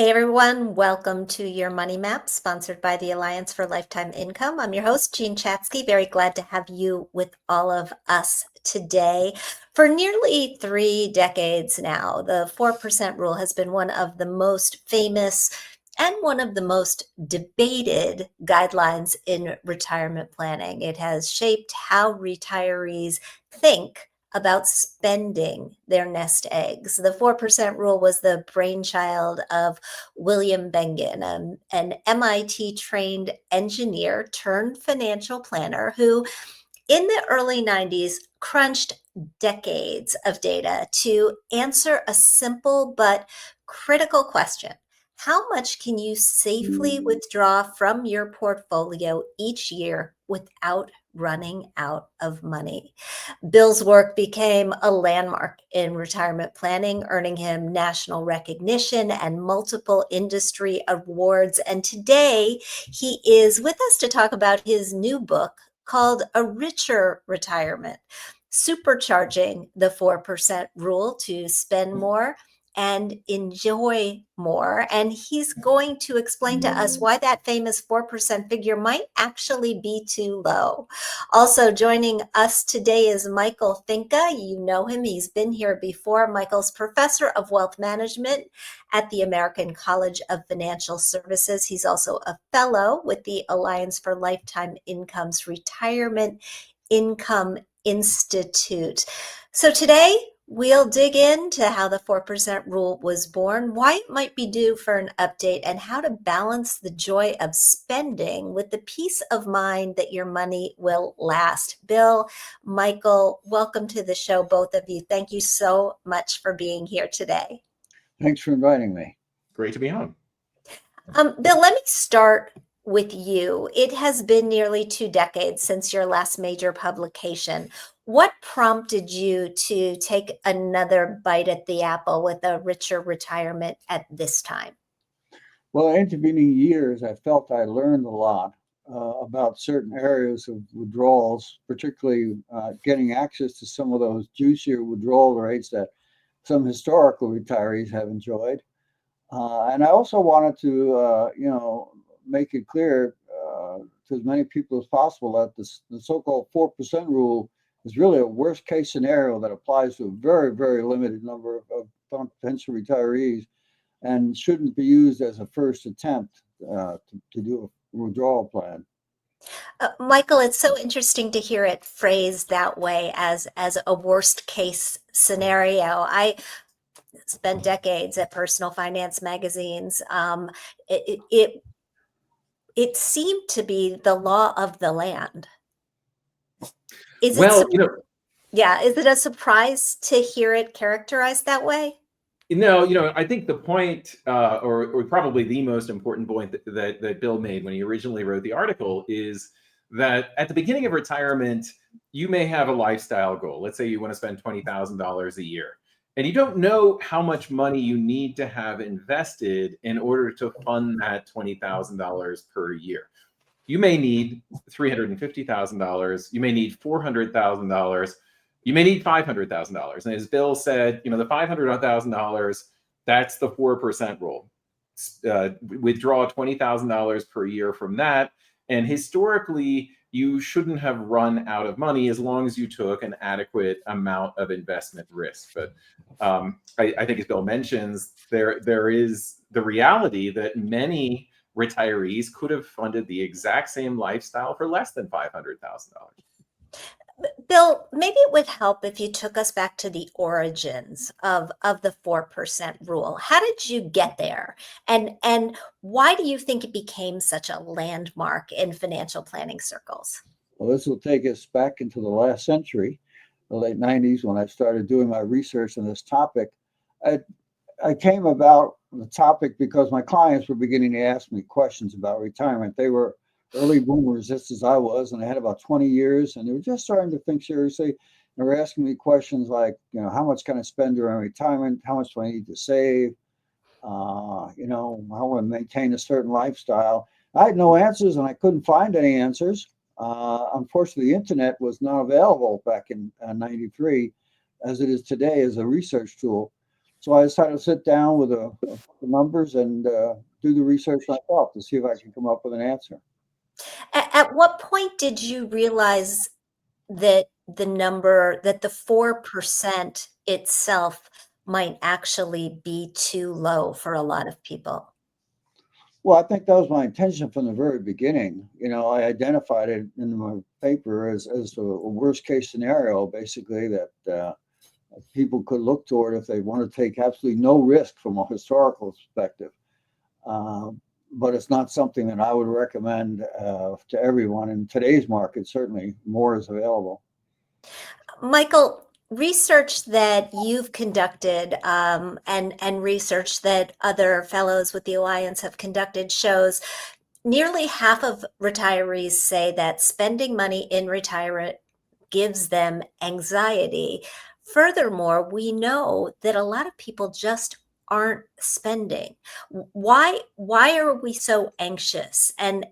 Hey everyone, welcome to your Money Map, sponsored by the Alliance for Lifetime Income. I'm your host, Jean Chatzky. Very glad to have you with all of us today. For nearly 3 decades now, the 4% rule has been one of the most famous and one of the most debated guidelines in retirement planning. It has shaped how retirees think about spending their nest eggs. The 4% rule was the brainchild of William Bengen, an MIT trained engineer turned financial planner who, in the early 90s, crunched decades of data to answer a simple but critical question. How much can you safely withdraw from your portfolio each year without running out of money? Bill's work became a landmark in retirement planning, earning him national recognition and multiple industry awards. And today he is with us to talk about his new book called A Richer Retirement, supercharging the 4% rule to spend more and enjoy more. And he's going to explain to us why that famous 4% figure might actually be too low. Also joining us today is Michael Finke. You know him. He's been here before. Michael's professor of wealth management at the American College of Financial Services. He's also a fellow with the Alliance for Lifetime Income's Retirement Income Institute. So today, we'll dig into how the 4% rule was born, why it might be due for an update, and how to balance the joy of spending with the peace of mind that your money will last. Bill, Michael, welcome to the show, both of you. Thank you so much for being here today. Thanks for inviting me. Great to be on. Bill, let me start with you. It has been nearly 2 decades since your last major publication. What prompted you to take another bite at the apple with A Richer Retirement at this time? Well, in intervening years, I felt I learned a lot about certain areas of withdrawals, particularly getting access to some of those juicier withdrawal rates that some historical retirees have enjoyed. And I also wanted to, make it clear to as many people as possible that the so-called 4% rule is really a worst case scenario that applies to a very, very limited number of potential retirees and shouldn't be used as a first attempt to do a withdrawal plan. Michael, it's so interesting to hear it phrased that way as a worst case scenario. I spent decades at personal finance magazines. It seemed to be the law of the land. Is it a surprise to hear it characterized that way? I think the point, or probably the most important point that Bill made when he originally wrote the article is that at the beginning of retirement, you may have a lifestyle goal. Let's say you want to spend $20,000 a year, and you don't know how much money you need to have invested in order to fund that $20,000 per year. You may need $350,000. You may need $400,000. You may need $500,000. And as Bill said, the $500,000, that's the 4% rule. Withdraw $20,000 per year from that. And historically, you shouldn't have run out of money as long as you took an adequate amount of investment risk. But I think as Bill mentions, there is the reality that many retirees could have funded the exact same lifestyle for less than $500,000. Bill, maybe it would help if you took us back to the origins of the 4% rule. How did you get there? And why do you think it became such a landmark in financial planning circles? Well, this will take us back into the last century, the late 90s, when I started doing my research on this topic. I came about the topic because my clients were beginning to ask me questions about retirement. They were early boomers, just as I was, and I had about 20 years, and they were just starting to think seriously. They were asking me questions like, how much can I spend during retirement? How much do I need to save? How do I maintain a certain lifestyle? I had no answers, and I couldn't find any answers. Unfortunately, the internet was not available back in '93, as it is today as a research tool. So I decided to sit down with the numbers and do the research myself to see if I can come up with an answer. At what point did you realize that the 4% itself might actually be too low for a lot of people? Well, I think that was my intention from the very beginning. I identified it in my paper as a worst case scenario, basically, that people could look toward if they want to take absolutely no risk from a historical perspective. But it's not something that I would recommend to everyone. In today's market, certainly more is available. Michael, research that you've conducted and research that other fellows with the Alliance have conducted shows nearly half of retirees say that spending money in retirement gives them anxiety. Furthermore, we know that a lot of people just aren't spending. Why are we so anxious? And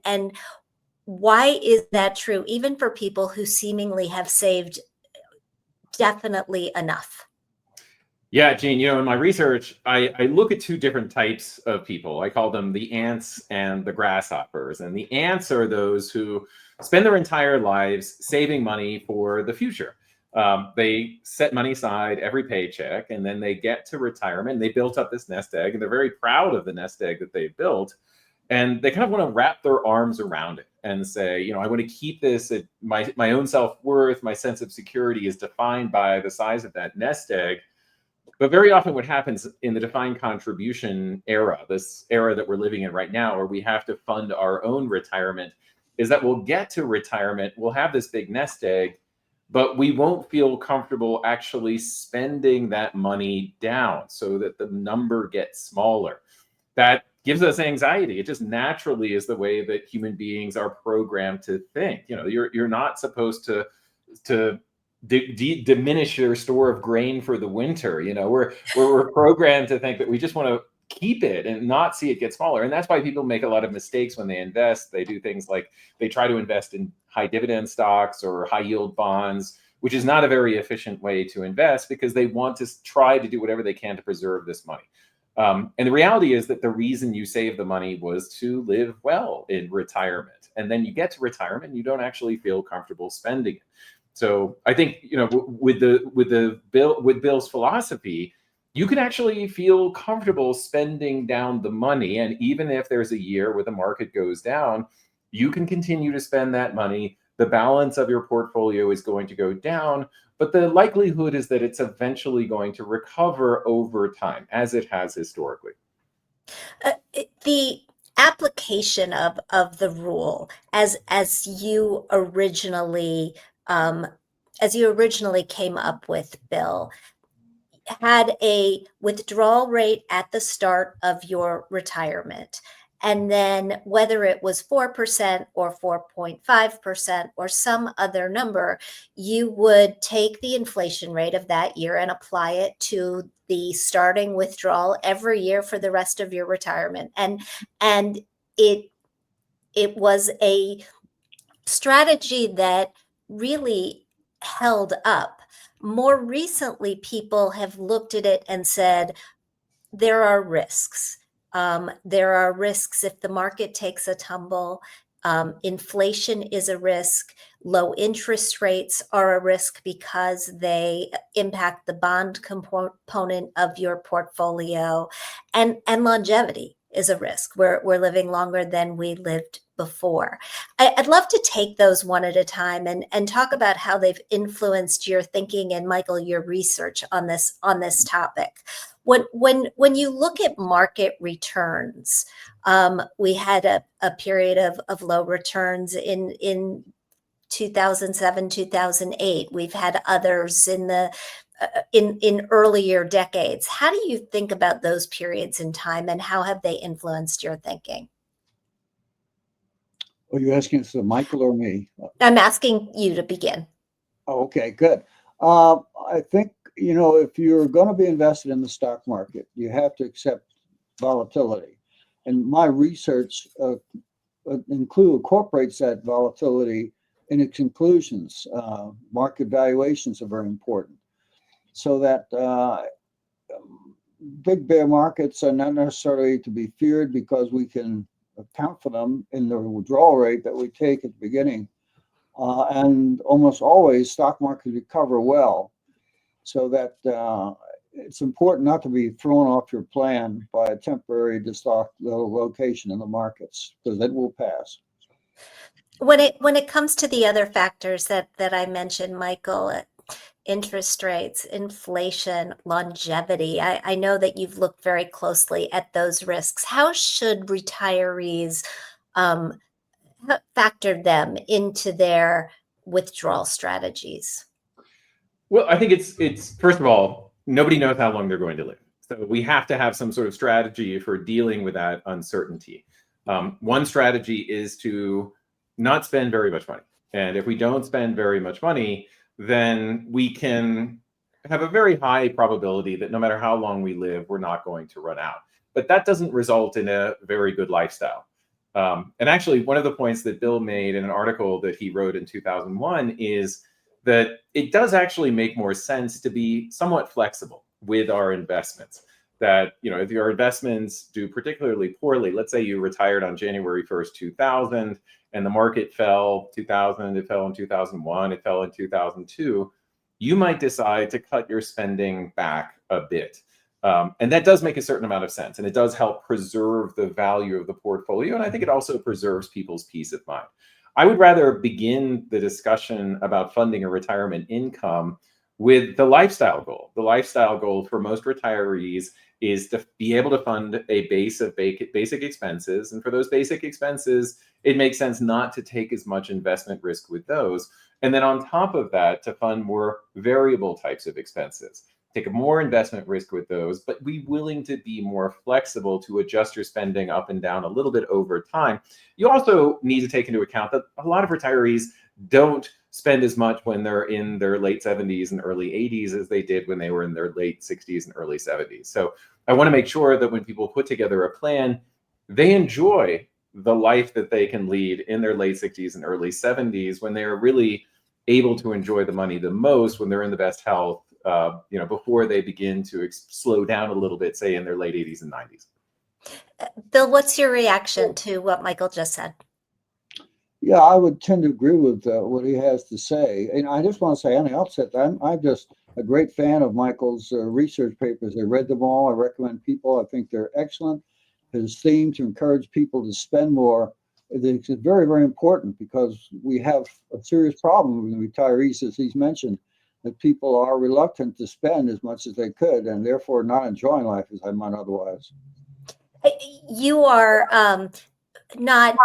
why is that true, even for people who seemingly have saved definitely enough? Yeah, Gene, in my research, I look at two different types of people. I call them the ants and the grasshoppers. And the ants are those who spend their entire lives saving money for the future. They set money aside every paycheck, and then they get to retirement. They built up this nest egg, and they're very proud of the nest egg that they built. And they kind of want to wrap their arms around it and say, I want to keep this at my own self-worth, my sense of security is defined by the size of that nest egg. But very often what happens in the defined contribution era, this era that we're living in right now, where we have to fund our own retirement, is that we'll get to retirement, we'll have this big nest egg, but we won't feel comfortable actually spending that money down so that the number gets smaller. That gives us anxiety. It just naturally is the way that human beings are programmed to think. You're not supposed to diminish your store of grain for the winter. We're programmed to think that we just want to keep it and not see it get smaller. And that's why people make a lot of mistakes when they invest. They do things like they try to invest in high dividend stocks or high yield bonds, which is not a very efficient way to invest because they want to try to do whatever they can to preserve this money. And the reality is that the reason you save the money was to live well in retirement. And then you get to retirement and you don't actually feel comfortable spending it. So I think, with Bill's philosophy, you can actually feel comfortable spending down the money. And even if there's a year where the market goes down, you can continue to spend that money. The balance of your portfolio is going to go down, but the likelihood is that it's eventually going to recover over time, as it has historically. The application of the rule as you originally came up with, Bill, had a withdrawal rate at the start of your retirement. And then whether it was 4% or 4.5% or some other number, you would take the inflation rate of that year and apply it to the starting withdrawal every year for the rest of your retirement. And it was a strategy that really held up. More recently, people have looked at it and said, there are risks. There are risks if the market takes a tumble. Inflation is a risk. Low interest rates are a risk because they impact the bond component of your portfolio. And longevity is a risk. We're living longer than we lived before. I'd love to take those one at a time and talk about how they've influenced your thinking and, Michael, your research on this topic. When you look at market returns, we had a period of low returns in 2007, 2008. We've had others in earlier decades. How do you think about those periods in time, and how have they influenced your thinking? Are you asking us, Michael or me? I'm asking you to begin. Oh, okay, good. I think, if you're going to be invested in the stock market, you have to accept volatility. And my research incorporates that volatility in its conclusions. Market valuations are very important. So that big bear markets are not necessarily to be feared because we can account for them in the withdrawal rate that we take at the beginning. And almost always stock markets recover well. So that it's important not to be thrown off your plan by a temporary dislocation in the markets, because it will pass. When it comes to the other factors that I mentioned, Michael, interest rates, inflation, longevity, I know that you've looked very closely at those risks. How should retirees factor them into their withdrawal strategies? Well, I think it's first of all, nobody knows how long they're going to live. So we have to have some sort of strategy for dealing with that uncertainty. One strategy is to not spend very much money. And if we don't spend very much money, then we can have a very high probability that no matter how long we live, we're not going to run out. But that doesn't result in a very good lifestyle. And actually, one of the points that Bill made in an article that he wrote in 2001 is that it does actually make more sense to be somewhat flexible with our investments. That, you know, if your investments do particularly poorly, let's say you retired on January 1st, 2000, and the market fell 2000, it fell in 2001, it fell in 2002, you might decide to cut your spending back a bit. And that does make a certain amount of sense. And it does help preserve the value of the portfolio. And I think it also preserves people's peace of mind. I would rather begin the discussion about funding a retirement income with the lifestyle goal. The lifestyle goal for most retirees is to be able to fund a base of basic expenses. And for those basic expenses, it makes sense not to take as much investment risk with those. And then on top of that, to fund more variable types of expenses. Take more investment risk with those, but be willing to be more flexible to adjust your spending up and down a little bit over time. You also need to take into account that a lot of retirees don't spend as much when they're in their late 70s and early 80s as they did when they were in their late 60s and early 70s. So I want to make sure that when people put together a plan, they enjoy the life that they can lead in their late 60s and early 70s, when they're really able to enjoy the money the most, when they're in the best health, before they begin to slow down a little bit, say in their late 80s and 90s. Bill, what's your reaction to what Michael just said? Yeah, I would tend to agree with what he has to say. And I just want to say on the outset that I'm just a great fan of Michael's research papers. I read them all. I recommend people. I think they're excellent. His theme to encourage people to spend more is very, very important, because we have a serious problem with retirees, as he's mentioned, that people are reluctant to spend as much as they could and therefore not enjoying life as they might otherwise. You are not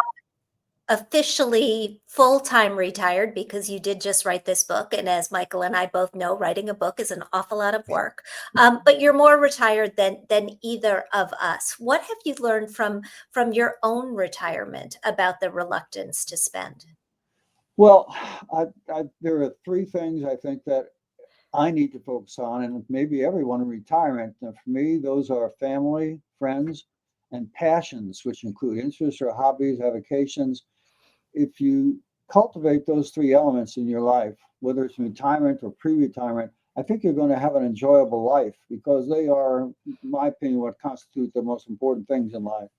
officially full-time retired, because you did just write this book. And as Michael and I both know, writing a book is an awful lot of work. But you're more retired than either of us. What have you learned from your own retirement about the reluctance to spend? Well, there are three things I think that I need to focus on, and maybe everyone in retirement. And for me, those are family, friends, and passions, which include interests or hobbies, avocations. If you cultivate those three elements in your life, whether it's retirement or pre-retirement, I think you're going to have an enjoyable life, because they are, in my opinion, what constitute the most important things in life.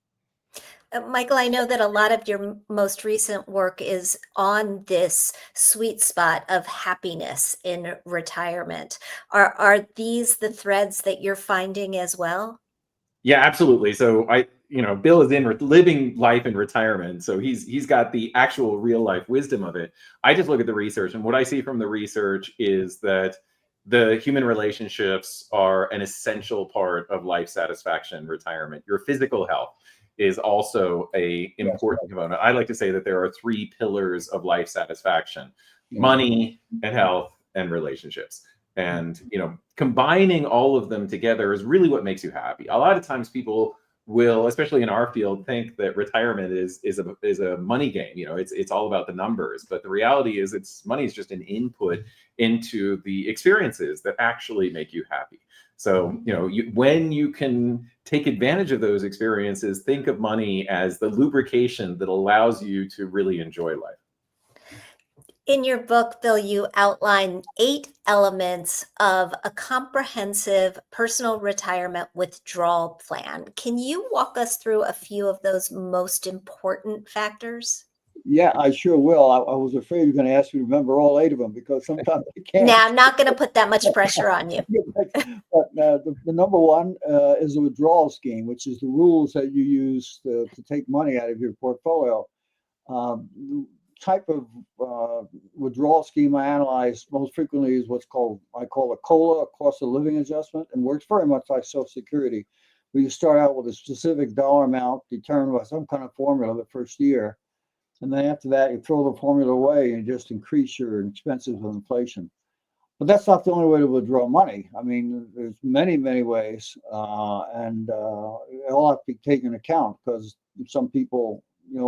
Michael, I know that a lot of your most recent work is on this sweet spot of happiness in retirement. Are these the threads that you're finding as well? Yeah, absolutely. So Bill is in living life in retirement, so he's got the actual real life wisdom of it. I just look at the research, and what I see from the research is that the human relationships are an essential part of life satisfaction in retirement. Your physical health is also a important component. I like to say that there are three pillars of life satisfaction: money and health and relationships. And combining all of them together is really what makes you happy. A lot of times people will, especially in our field, think that retirement is a money game. It's all about the numbers. But the reality is, money is just an input into the experiences that actually make you happy. So when you can take advantage of those experiences, think of money as the lubrication that allows you to really enjoy life. In your book, Bill, you outline 8 elements of a comprehensive personal retirement withdrawal plan. Can you walk us through a few of those most important factors? Yeah, I sure will. I was afraid you're going to ask me to remember all 8 of them because sometimes I can't. Now, I'm not going to put that much pressure on you. But the number one is a withdrawal scheme, which is the rules that you use to take money out of your portfolio. The type of withdrawal scheme I analyze most frequently is I call a COLA, a cost of living adjustment, and works very much like Social Security, where you start out with a specific dollar amount determined by some kind of formula the first year. And then after that, you throw the formula away and just increase your expenses with inflation. But that's not the only way to withdraw money. I mean, there's many, many ways, and it all have to be taken into account because some people,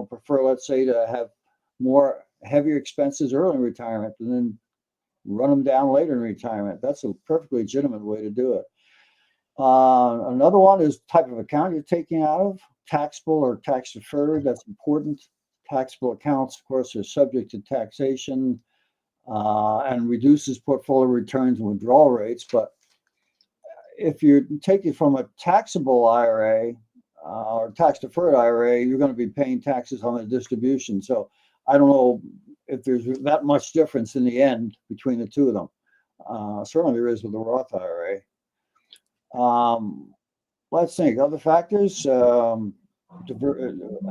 prefer, let's say, to have more heavier expenses early in retirement and then run them down later in retirement. That's a perfectly legitimate way to do it. Another one is type of account you're taking out of, taxable or tax deferred. That's important. Taxable accounts, of course, are subject to taxation and reduces portfolio returns and withdrawal rates. But if you take it from a taxable IRA or tax deferred IRA, you're going to be paying taxes on the distribution. So I don't know if there's that much difference in the end between the two of them. Certainly there is with the Roth IRA. Let's think. Other factors. Asset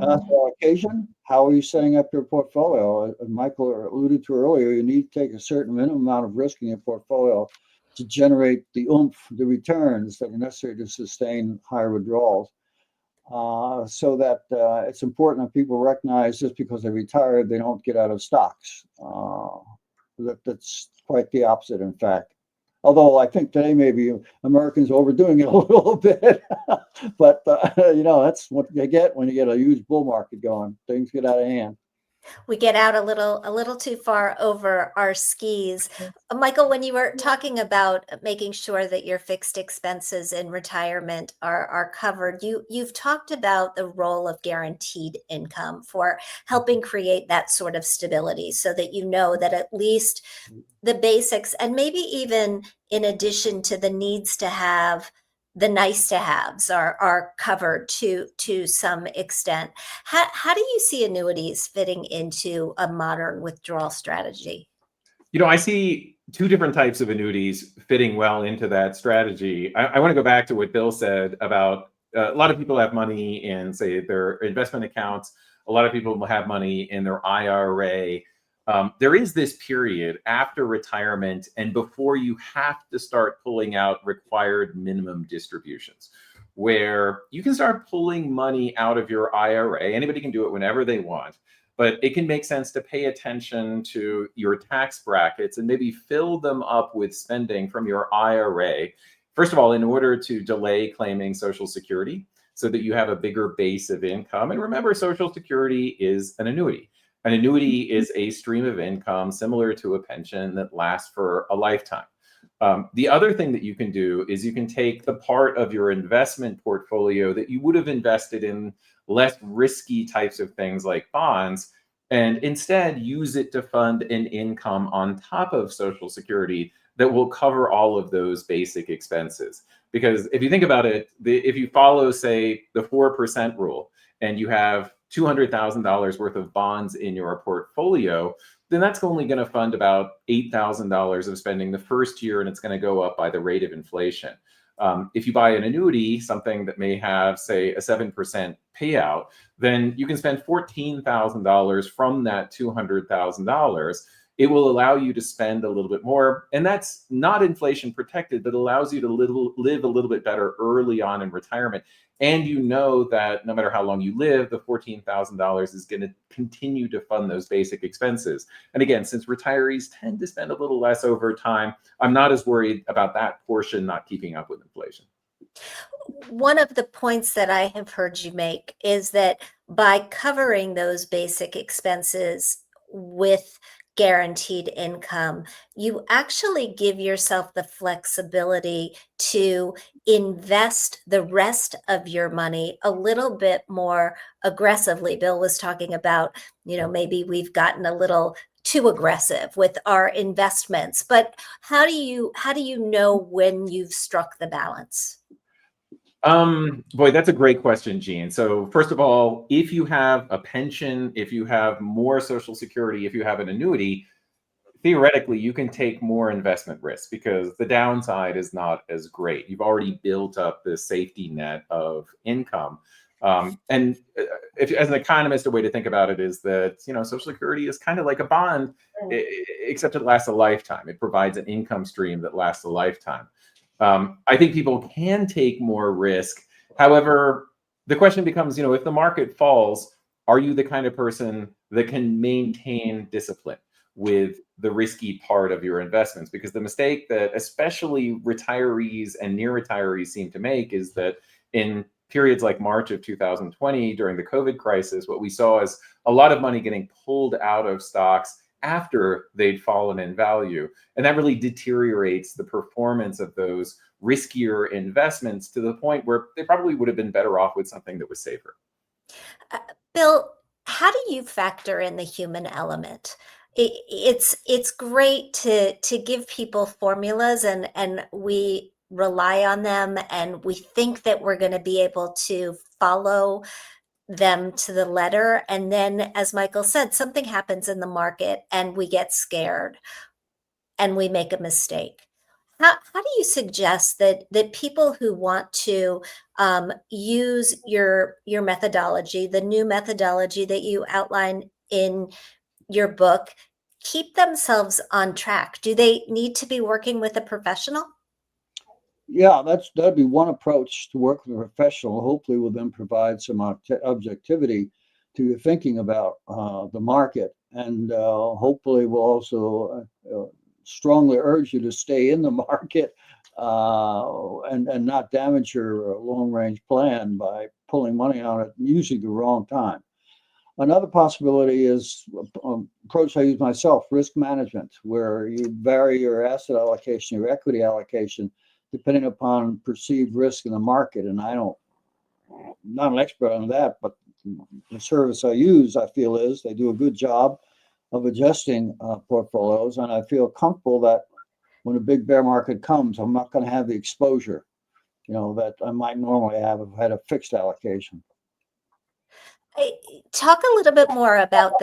allocation. How are you setting up your portfolio? As Michael alluded to earlier, you need to take a certain minimum amount of risk in your portfolio to generate the returns that are necessary to sustain higher withdrawals. So that it's important that people recognize just because they're retired, they don't get out of stocks. That's quite the opposite, in fact. Although I think today maybe Americans are overdoing it a little bit, but that's what you get when you get a huge bull market going. Things get out of hand. We get out a little too far over our skis. Michael, when you were talking about making sure that your fixed expenses in retirement are covered, you've talked about the role of guaranteed income for helping create that sort of stability so that you know that at least the basics, and maybe even in addition to the needs to have, the nice to haves are covered to some extent. How do you see annuities fitting into a modern withdrawal strategy? I see 2 different types of annuities fitting well into that strategy. I want to go back to what Bill said about a lot of people have money in, say, their investment accounts. A lot of people will have money in their IRA. There is this period after retirement and before you have to start pulling out required minimum distributions, where you can start pulling money out of your IRA. Anybody can do it whenever they want, but it can make sense to pay attention to your tax brackets and maybe fill them up with spending from your IRA. First of all, in order to delay claiming Social Security so that you have a bigger base of income. And remember, Social Security is an annuity. An annuity is a stream of income similar to a pension that lasts for a lifetime. The other thing that you can do is you can take the part of your investment portfolio that you would have invested in less risky types of things like bonds, and instead use it to fund an income on top of Social Security that will cover all of those basic expenses. Because if you think about it, if you follow, say, the 4% rule, and you have $200,000 worth of bonds in your portfolio, then that's only going to fund about $8,000 of spending the first year, and it's going to go up by the rate of inflation. If you buy an annuity, something that may have, say, a 7% payout, then you can spend $14,000 from that $200,000. It will allow you to spend a little bit more, and that's not inflation protected, but allows you to live a little bit better early on in retirement. And you know that no matter how long you live, the $14,000 is going to continue to fund those basic expenses. And again, since retirees tend to spend a little less over time, I'm not as worried about that portion not keeping up with inflation. One of the points that I have heard you make is that by covering those basic expenses with guaranteed income, you actually give yourself the flexibility to invest the rest of your money a little bit more aggressively. Bill was talking about, maybe we've gotten a little too aggressive with our investments. But how do you know when you've struck the balance? Boy, that's a great question, Jean. So first of all, if you have a pension, if you have more Social Security, if you have an annuity, theoretically, you can take more investment risk because the downside is not as great. You've already built up this safety net of income. And if, as an economist, a way to think about it is that, Social Security is kind of like a bond, except it lasts a lifetime. It provides an income stream that lasts a lifetime. I think people can take more risk. However, the question becomes, if the market falls, are you the kind of person that can maintain discipline with the risky part of your investments? Because the mistake that especially retirees and near retirees seem to make is that in periods like March of 2020, during the COVID crisis, what we saw is a lot of money getting pulled out of stocks after they'd fallen in value. And that really deteriorates the performance of those riskier investments to the point where they probably would have been better off with something that was safer. Bill, how do you factor in the human element? It's great to give people formulas and we rely on them and we think that we're going to be able to follow them to the letter. And then, as Michael said, something happens in the market and we get scared and we make a mistake. How do you suggest that people who want to use your methodology, the new methodology that you outline in your book, keep themselves on track? Do they need to be working with a professional? Yeah, that'd be one approach, to work with a professional. Hopefully, will then provide some objectivity to your thinking about the market, and hopefully will also strongly urge you to stay in the market and not damage your long range plan by pulling money on it, usually the wrong time. Another possibility is approach I use myself, risk management, where you vary your asset allocation, your equity allocation, depending upon perceived risk in the market. And I'm not an expert on that, but the service I use, I feel, is they do a good job of adjusting portfolios. And I feel comfortable that when a big bear market comes, I'm not going to have the exposure, that I might normally have if I had a fixed allocation. Talk a little bit more about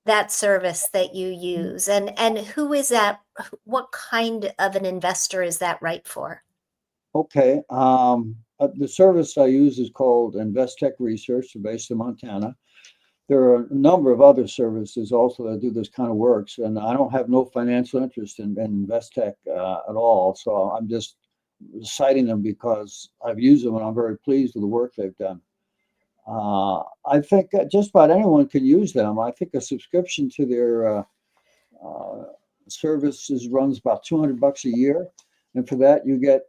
that service that you use and who is that? What kind of an investor is that right for? Okay. The service I use is called InvestTech Research. They're based in Montana. There are a number of other services also that do this kind of works, and I don't have no financial interest in InvestTech at all. So I'm just citing them because I've used them and I'm very pleased with the work they've done. I think just about anyone can use them. I think a subscription to their services runs about $200 a year, and for that you get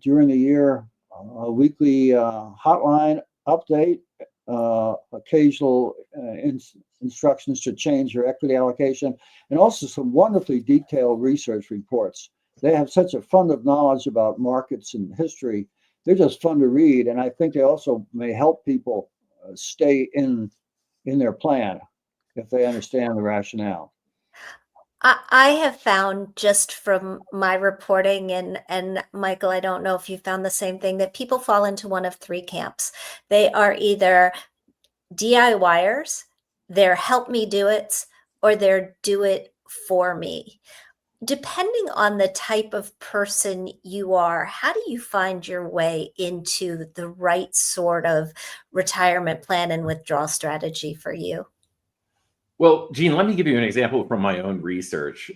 during the year a weekly hotline update, occasional instructions to change your equity allocation, and also some wonderfully detailed research reports. They have such a fund of knowledge about markets and history. They're just fun to read, and I think they also may help people stay in their plan if they understand the rationale. I have found, just from my reporting, and Michael, I don't know if you found the same thing, that people fall into one of three camps. They are either DIYers, they're help me do it, or they're do it for me. Depending on the type of person you are, how do you find your way into the right sort of retirement plan and withdrawal strategy for you? Well, Jean, let me give you an example from my own research.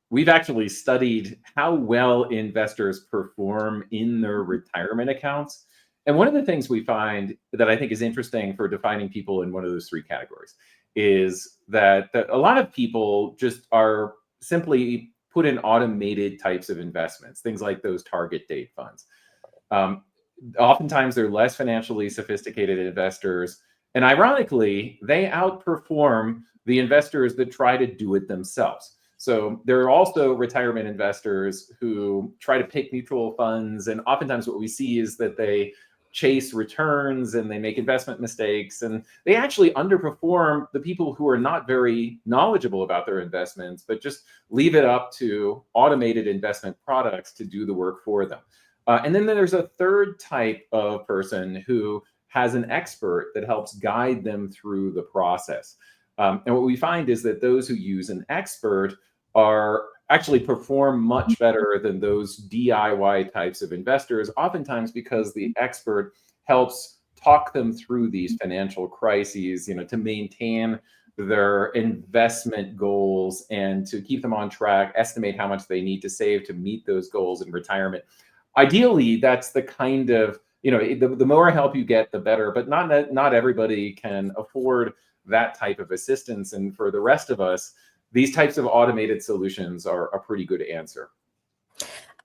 We've actually studied how well investors perform in their retirement accounts. And one of the things we find that I think is interesting for defining people in one of those three categories is that a lot of people just are simply put in automated types of investments, things like those target date funds. Oftentimes, they're less financially sophisticated investors. And ironically, they outperform the investors that try to do it themselves. So there are also retirement investors who try to pick mutual funds. And oftentimes what we see is that they chase returns and they make investment mistakes, and they actually underperform the people who are not very knowledgeable about their investments, but just leave it up to automated investment products to do the work for them. And then there's a third type of person who has an expert that helps guide them through the process. And what we find is that those who use an expert are actually perform much better than those DIY types of investors, oftentimes because the expert helps talk them through these financial crises, to maintain their investment goals and to keep them on track, estimate how much they need to save to meet those goals in retirement. Ideally, that's the kind of, the more help you get, the better, but not everybody can afford that type of assistance. And for the rest of us, these types of automated solutions are a pretty good answer.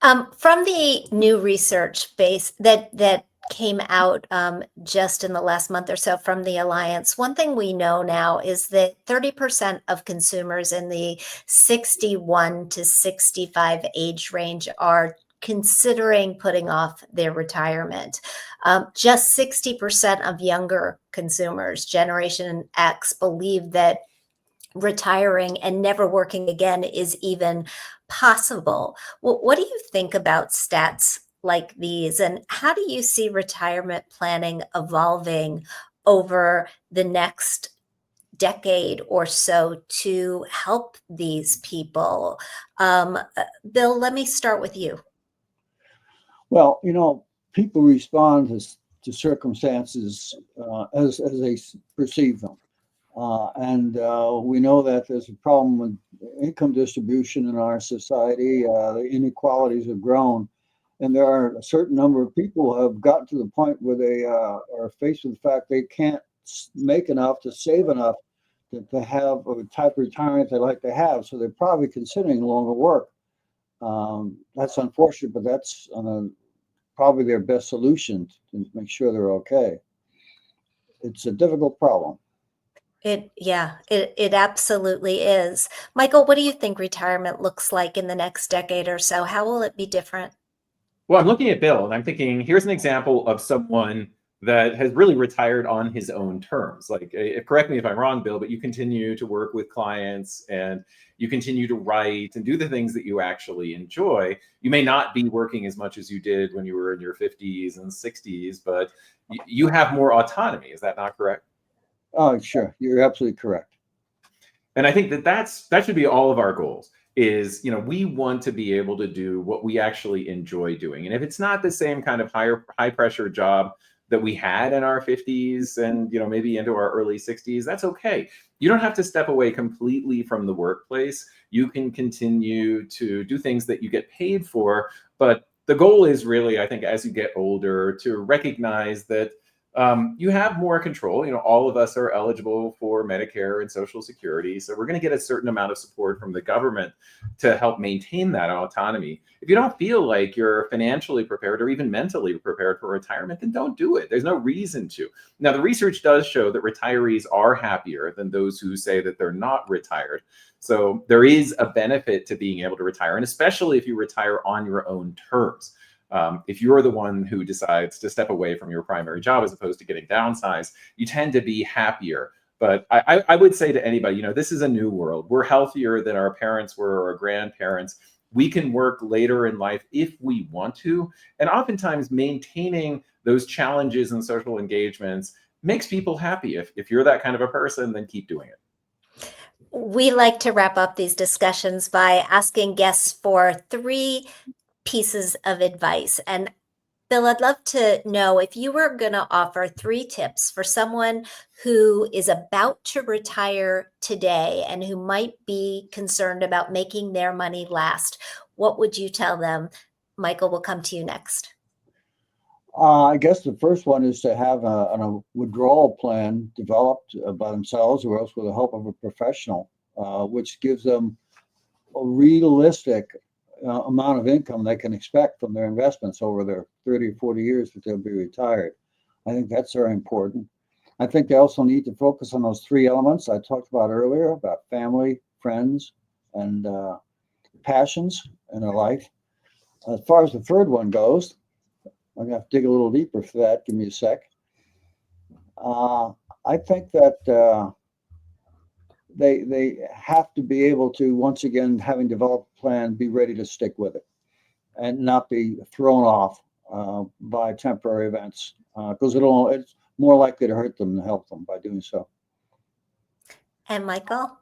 From the new research base that came out just in the last month or so from the Alliance, one thing we know now is that 30% of consumers in the 61 to 65 age range are considering putting off their retirement. Just 60% of younger consumers, Generation X, believe that retiring and never working again is even possible. Well, what do you think about stats like these, and how do you see retirement planning evolving over the next decade or so to help these people? Bill, let me start with you. Well, people respond to circumstances as they perceive them. And we know that there's a problem with income distribution in our society. The inequalities have grown. And there are a certain number of people who have gotten to the point where they are faced with the fact they can't make enough to save enough to have a type of retirement they like to have. So they're probably considering longer work. That's unfortunate, but that's probably their best solution to make sure they're okay. It's a difficult problem. It absolutely is. Michael, what do you think retirement looks like in the next decade or so? How will it be different? Well, I'm looking at Bill and I'm thinking, here's an example of someone that has really retired on his own terms. Like, correct me if I'm wrong, Bill, but you continue to work with clients and you continue to write and do the things that you actually enjoy. You may not be working as much as you did when you were in your 50s and 60s, but you have more autonomy. Is that not correct? Oh, sure. You're absolutely correct. And I think that should be all of our goals is, we want to be able to do what we actually enjoy doing. And if it's not the same kind of high pressure job that we had in our 50s and, maybe into our early 60s, that's okay. You don't have to step away completely from the workplace. You can continue to do things that you get paid for. But the goal is really, I think, as you get older, to recognize that you have more control. All of us are eligible for Medicare and Social Security. So we're going to get a certain amount of support from the government to help maintain that autonomy. If you don't feel like you're financially prepared or even mentally prepared for retirement, then don't do it. There's no reason to. Now, the research does show that retirees are happier than those who say that they're not retired. So there is a benefit to being able to retire, and especially if you retire on your own terms. If you're the one who decides to step away from your primary job as opposed to getting downsized, you tend to be happier. But I would say to anybody, this is a new world. We're healthier than our parents were or our grandparents. We can work later in life if we want to. And oftentimes maintaining those challenges and social engagements makes people happy. If you're that kind of a person, then keep doing it. We like to wrap up these discussions by asking guests for 3 pieces of advice. And Bill, I'd love to know if you were going to offer 3 tips for someone who is about to retire today and who might be concerned about making their money last. What would you tell them? Michael, we'll come to you next. I guess the first one is to have a withdrawal plan developed by themselves or else with the help of a professional, which gives them a realistic amount of income they can expect from their investments over their 30 or 40 years that they'll be retired. I think that's very important. I think they also need to focus on those 3 elements I talked about earlier about family, friends, and passions in their life. As far as the third one goes, I'm gonna have to dig a little deeper for that. Give me a sec. I think that they have to be able to, once again, having developed a plan, be ready to stick with it and not be thrown off by temporary events, because it's more likely to hurt them than help them by doing so. And Michael?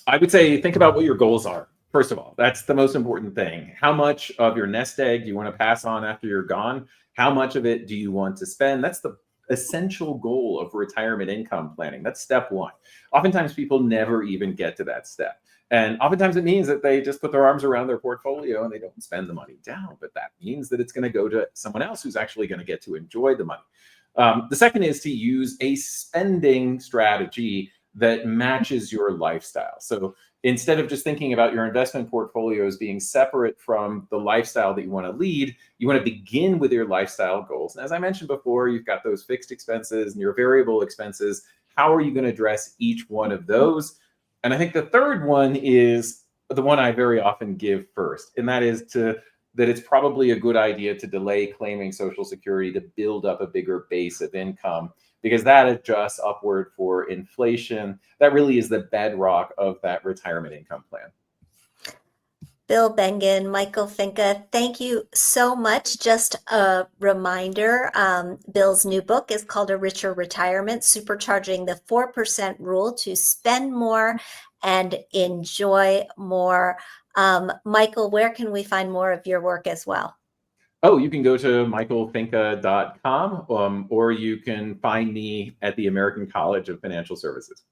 I would say think about what your goals are. First of all, that's the most important thing. How much of your nest egg do you want to pass on after you're gone? How much of it do you want to spend? That's the essential goal of retirement income planning. That's step one. Oftentimes people never even get to that step. And oftentimes it means that they just put their arms around their portfolio and they don't spend the money down. But that means that it's going to go to someone else who's actually going to get to enjoy the money. The second is to use a spending strategy that matches your lifestyle. So instead of just thinking about your investment portfolio as being separate from the lifestyle that you want to lead, you want to begin with your lifestyle goals. And as I mentioned before, you've got those fixed expenses and your variable expenses. How are you going to address each one of those? And I think the third one is the one I very often give first, and that is that it's probably a good idea to delay claiming Social Security to build up a bigger base of income, because that adjusts upward for inflation. That really is the bedrock of that retirement income plan. Bill Bengen, Michael Finke, thank you so much. Just a reminder, Bill's new book is called A Richer Retirement, Supercharging the 4% Rule to Spend More and Enjoy More. Michael, where can we find more of your work as well? Oh, you can go to michaelfinke.com, or you can find me at the American College of Financial Services.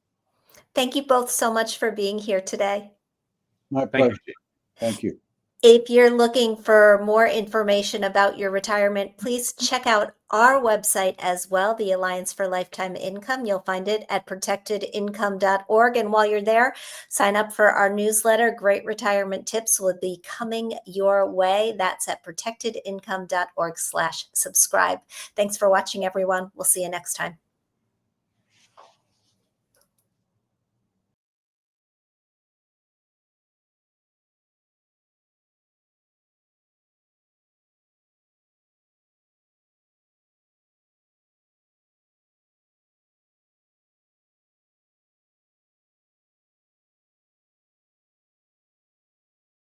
Thank you both so much for being here today. My Thank pleasure. you. Thank you. If you're looking for more information about your retirement, please check out our website as well, the Alliance for Lifetime Income. You'll find it at protectedincome.org. And while you're there, sign up for our newsletter. Great retirement tips will be coming your way. That's at protectedincome.org/subscribe. Thanks for watching, everyone. We'll see you next time.